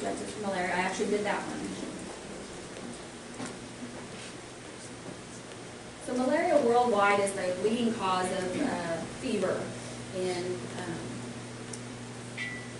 objectives for malaria. I actually did that one. So malaria worldwide is the leading cause of fever in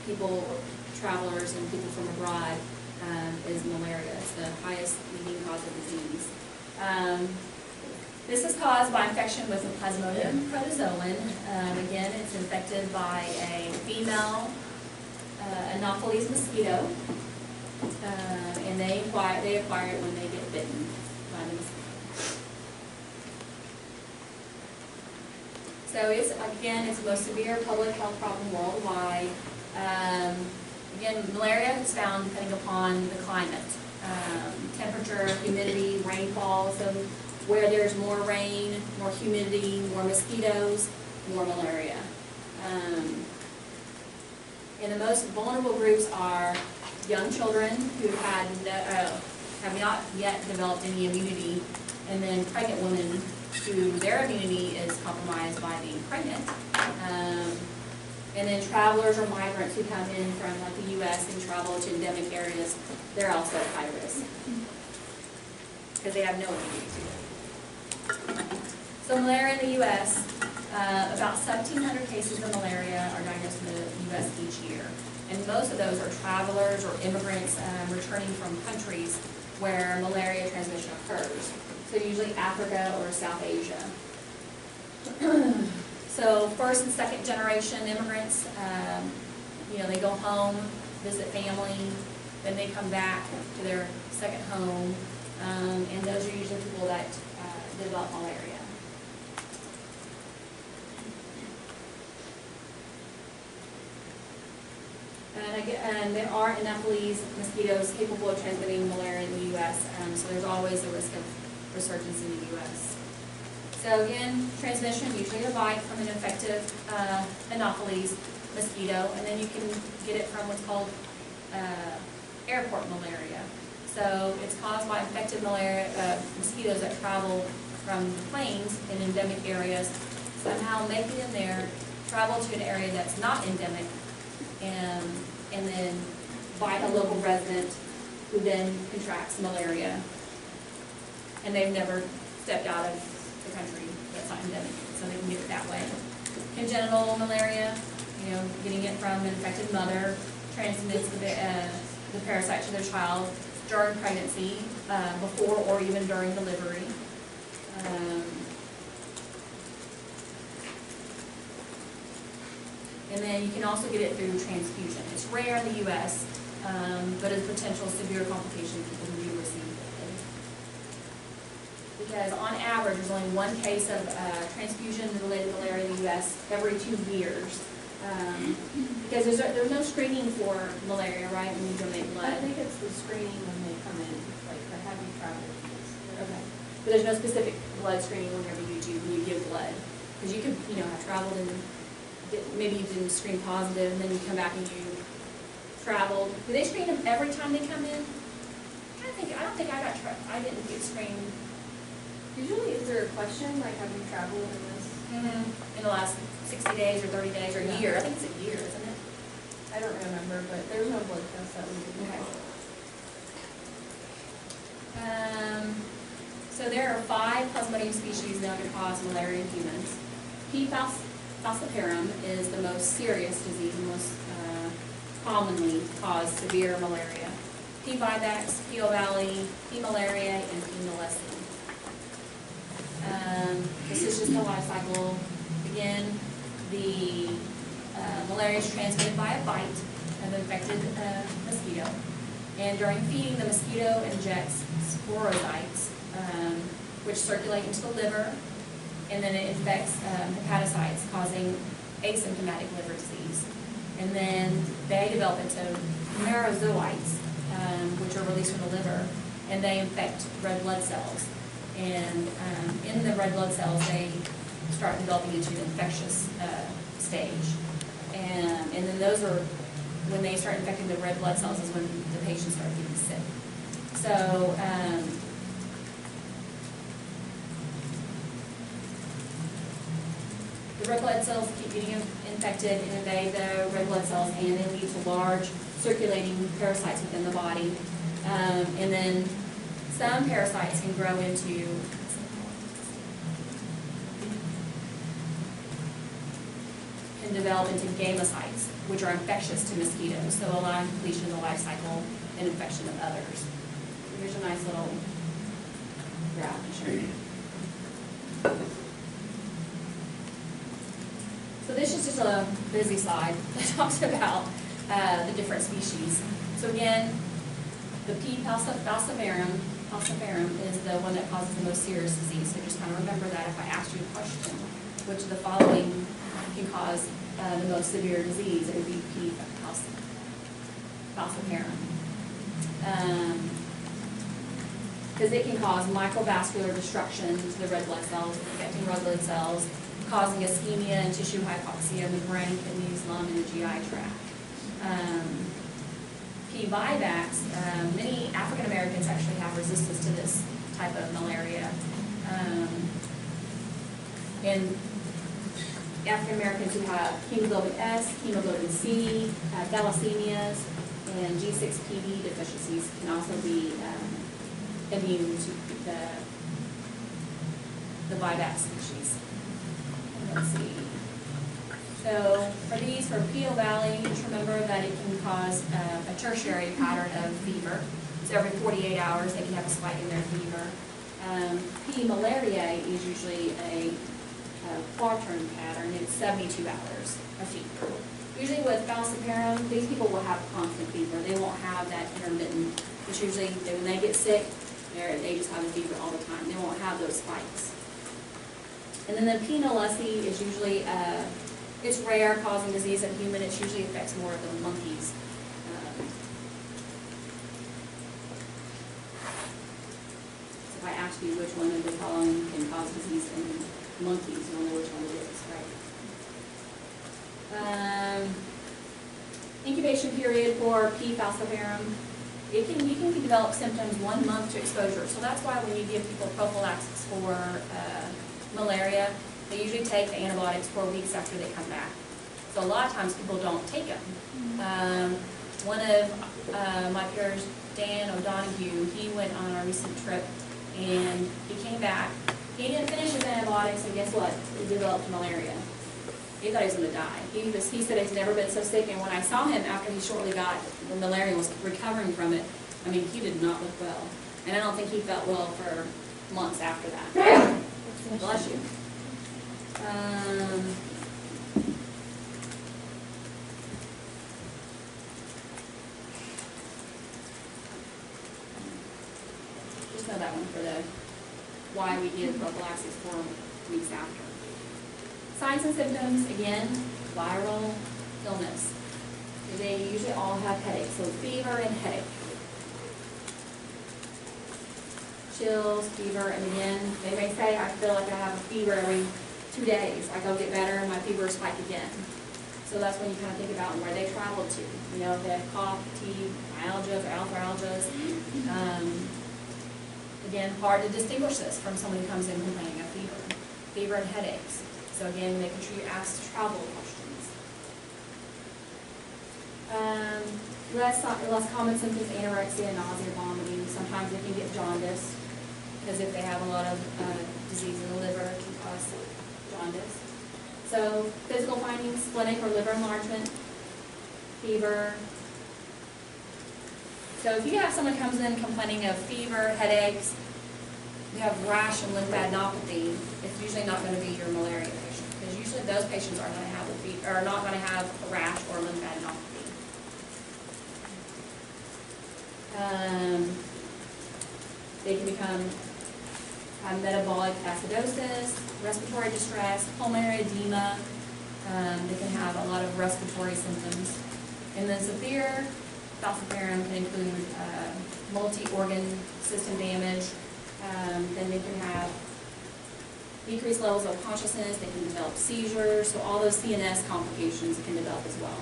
people, travelers, and people from abroad. Is malaria. It's the highest leading cause of disease. This is caused by infection with a Plasmodium protozoan. Again, it's infected by a female Anopheles mosquito, and they acquire it when they get bitten by the mosquito. So it's the most severe public health problem worldwide. Again, malaria is found depending upon the climate, temperature, humidity, rainfall. So where there's more rain, more humidity, more mosquitoes, more malaria. And the most vulnerable groups are young children who have not yet developed any immunity, and then pregnant women who their immunity is compromised by being pregnant. And then travelers or migrants who come in from like the U.S. and travel to endemic areas, they're also at high risk because they have no immunity to it. So malaria in the U.S., about 1,700 cases of malaria are diagnosed in the U.S. each year. And most of those are travelers or immigrants returning from countries where malaria transmission occurs. So usually Africa or South Asia. So first and second generation immigrants, they go home, visit family, then they come back to their second home, and those are usually people that develop malaria. And there are Anopheles mosquitoes capable of transmitting malaria in the U.S., so there's always a risk of resurgence in the U.S. So again, transmission, usually a bite from an infective Anopheles mosquito, and then you can get it from what's called airport malaria. So it's caused by infected mosquitoes that travel from the plains in endemic areas, somehow make it in there, travel to an area that's not endemic, and then bite a local resident who then contracts malaria. And they've never stepped out of the country that's not endemic, so they can get it that way. Congenital malaria, getting it from an infected mother, transmits the parasite to their child during pregnancy, before or even during delivery. And then you can also get it through transfusion. It's rare in the U.S., but a potential severe complication for people who do receive it. Because on average, there's only one case of transfusion-related malaria in the U.S. every 2 years. Because there's no screening for malaria, right, when you donate blood? I think it's the screening when they come in, like the heavy travel. Okay. But there's no specific blood screening whenever you give blood. Because you could, have traveled and maybe you didn't screen positive, and then you come back and you traveled. Do they screen them every time they come in? I don't think I didn't get screened. Usually, is there a question, like, have you traveled in this? In the last 60 days or 30 days or a year. I think it's a year, isn't it? I don't remember, but there's no blood test that we did. Okay. So there are 5 Plasmodium species known to cause malaria in humans. P. falciparum is the most serious disease, and most commonly cause severe malaria. P. vivax, P. ovale, P. malaria, and P. molesting. This is just a life cycle. Again, the malaria is transmitted by a bite of an infected mosquito. And during feeding, the mosquito injects sporocytes, which circulate into the liver, and then it infects hepatocytes, causing asymptomatic liver disease. And then they develop into merozoites, which are released from the liver, and they infect red blood cells. And in the red blood cells, they start developing into an infectious stage. And then those are, when they start infecting the red blood cells, is when the patients start getting sick. So, the red blood cells keep getting infected and invade the red blood cells, and they lead to large circulating parasites within the body. And then some parasites can grow into develop into gamocytes, which are infectious to mosquitoes, so allowing completion of the life cycle and infection of others. Here's a nice little graph to show you. So this is just a busy slide that talks about the different species. So again, the P. falciparum is the one that causes the most serious disease. So just kind of remember that if I asked you a question, which of the following can cause the most severe disease, it would be P. falciparum. Because it can cause microvascular destruction to the red blood cells, affecting red blood cells, causing ischemia and tissue hypoxia in the brain, kidneys, lung, and the GI tract. P. vivax, many African Americans actually have resistance to this type of malaria. And African Americans who have hemoglobin S, hemoglobin C, thalassemias, and G6PD deficiencies can also be immune to the vivax species. Let's see. So for these, for Peel Valley, just remember that it can cause a tertiary pattern of fever. So every 48 hours they can have a spike in their fever. P. malariae is usually a quatern pattern. It's 72 hours of fever. Usually with falciparum, these people will have constant fever. They won't have that intermittent. It's usually when they get sick, they just have a fever all the time. They won't have those spikes. And then the P. knowlesi is usually, it's rare, causing disease in human. It usually affects more of the monkeys. So if I ask you which one of the following can cause disease in monkeys, you'll know which one it is, right? Incubation period for P. falciparum. You can develop symptoms 1 month to exposure. So that's why when you give people prophylaxis for malaria, they usually take the antibiotics 4 weeks after they come back. So a lot of times people don't take them. One of my peers, Dan O'Donoghue, he went on a recent trip and he came back. He didn't finish his antibiotics, and guess what? He developed malaria. He thought he was going to die. He said he's never been so sick, and when I saw him after he shortly got the malaria and was recovering from it, I mean, he did not look well. And I don't think he felt well for months after that. Bless you. Just know that one for the why we give prophylaxis 4 weeks after. Signs and symptoms, again, viral illness. They usually all have headaches, so fever and headache. Chills, fever, and again, they may say, I feel like I have a fever every 2 days. Like I'll get better and my fever will spike again. So that's when you kind of think about where they traveled to. You know, if they have cough, fatigue, myalgias or arthralgias. Again, hard to distinguish this from someone who comes in complaining of fever and headaches. So again, making sure you ask travel questions. Less common symptoms, anorexia, nausea, vomiting. Sometimes they can get jaundice, because if they have a lot of disease in the liver, it can cause jaundice. So physical findings, splenic or liver enlargement, fever. So if you have someone who comes in complaining of fever, headaches, you have rash and lymphadenopathy, it's usually not going to be your malaria patient, because usually those patients are going to have are not going to have a rash or lymphadenopathy. They can become metabolic acidosis, respiratory distress, pulmonary edema. They can have a lot of respiratory symptoms. And then severe falciparum can include multi-organ system damage. Then they can have decreased levels of consciousness. They can develop seizures. So all those CNS complications can develop as well.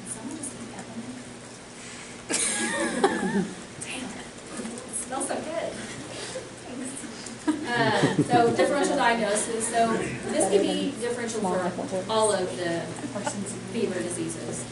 Someone just eat peppermint? Damn it. It smells so good. Thanks. So differential diagnosis, so this could be differential for all of the fever diseases.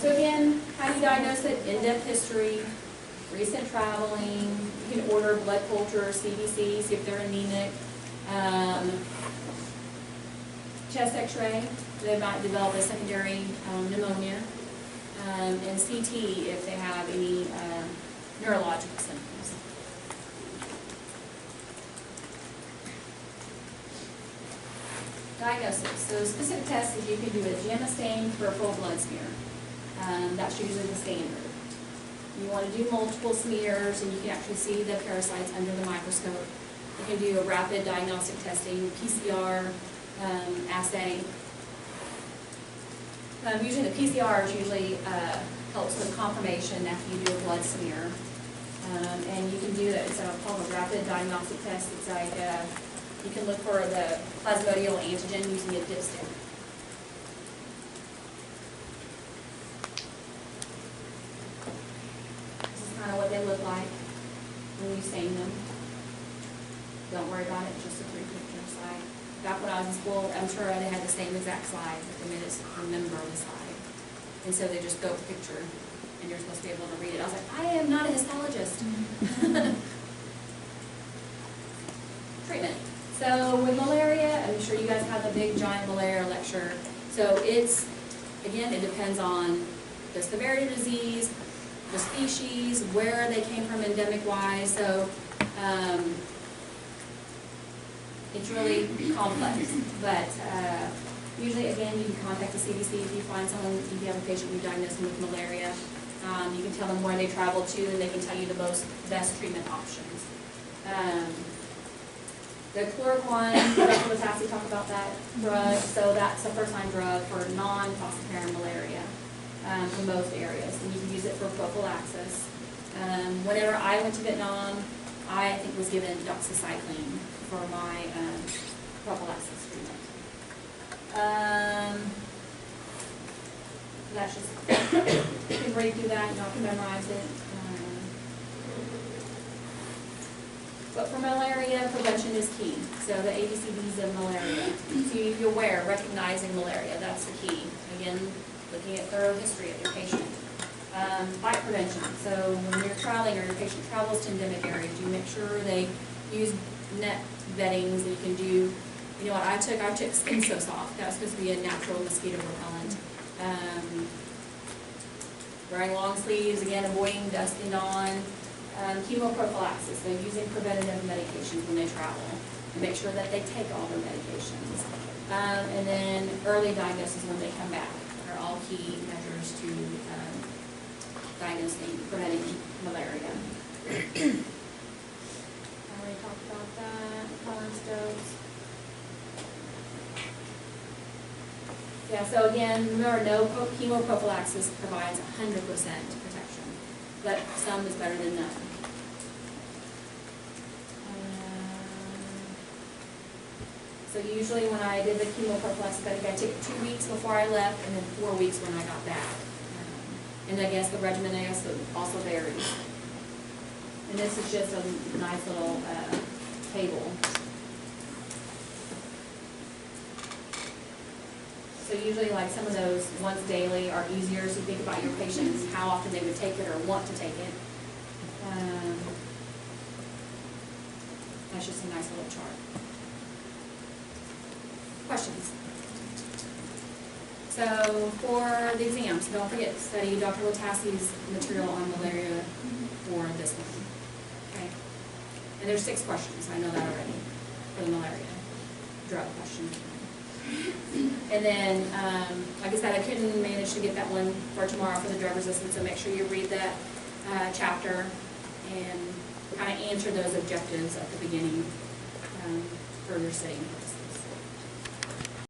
So again, how do you diagnose it? In-depth history, recent traveling, you can order blood culture, CBC, see if they're anemic, chest x-ray, they might develop a secondary pneumonia, and CT if they have any neurological symptoms. Diagnosis. So specific tests is you can do a gamma stain peripheral blood smear. That's usually the standard. You want to do multiple smears and you can actually see the parasites under the microscope. You can do a rapid diagnostic testing, PCR assay. Usually the PCR is usually helps with confirmation after you do a blood smear. And you can do that, it's called a rapid diagnostic test. It's like you can look for the plasmodial antigen using a dipstick. This is kind of what they look like when you stain them. Don't worry about it, just a 3-picture slide. Back when I was in school, I'm sure they had the same exact slide, but they made us remember the slide. And so they just go picture, and you're supposed to be able to read it. I was like, I am not a histologist. Treatment. So with malaria, I'm sure you guys have a big giant malaria lecture. So it's, again, it depends on the severity of the disease, the species, where they came from endemic-wise. So it's really complex. But usually, again, you can contact the CDC if you find someone, if you have a patient you diagnose them with malaria. You can tell them where they traveled to, and they can tell you the best treatment options. The chloroquine, Dr. Latassi talked about that drug, so that's a first-line drug for non-falciparum malaria for most areas, and you can use it for prophylaxis. Whenever I went to Vietnam, I think was given doxycycline for my prophylaxis treatment. That's just, you can read through that, you don't have to memorize it. But for malaria, prevention is key. So the ABCDs of malaria. So you're aware, recognizing malaria, that's the key. Again, looking at thorough history of your patient. Bite prevention. So when you're traveling or your patient travels to endemic areas, you make sure they use net beddings, and you can do, you know what I took Skin So Soft. That was supposed to be a natural mosquito repellent. Wearing long sleeves, again, avoiding dust and dawn. Chemoprophylaxis, so using preventative medications when they travel, and make sure that they take all their medications. And then early diagnosis when they come back are all key measures to diagnosing, preventing malaria. I already talked about that, Collins dose. Yeah, so again, remember, no chemoprophylaxis provides 100% protection, but some is better than none. So usually when I did the chemoprophylaxis, I took it 2 weeks before I left, and then 4 weeks when I got back. And I guess the regimen also varies. And this is just a nice little table. So usually, like, some of those once daily are easier, so think about your patients, how often they would take it or want to take it. That's just a nice little chart. Questions? So for the exams, don't forget to study Dr. Latassi's material on malaria for this one. Okay? And there's 6 questions, I know that already, for the malaria drug question. And then, like I said, I couldn't manage to get that one for tomorrow for the drug resistance, so make sure you read that chapter and kind of answer those objectives at the beginning for your sitting.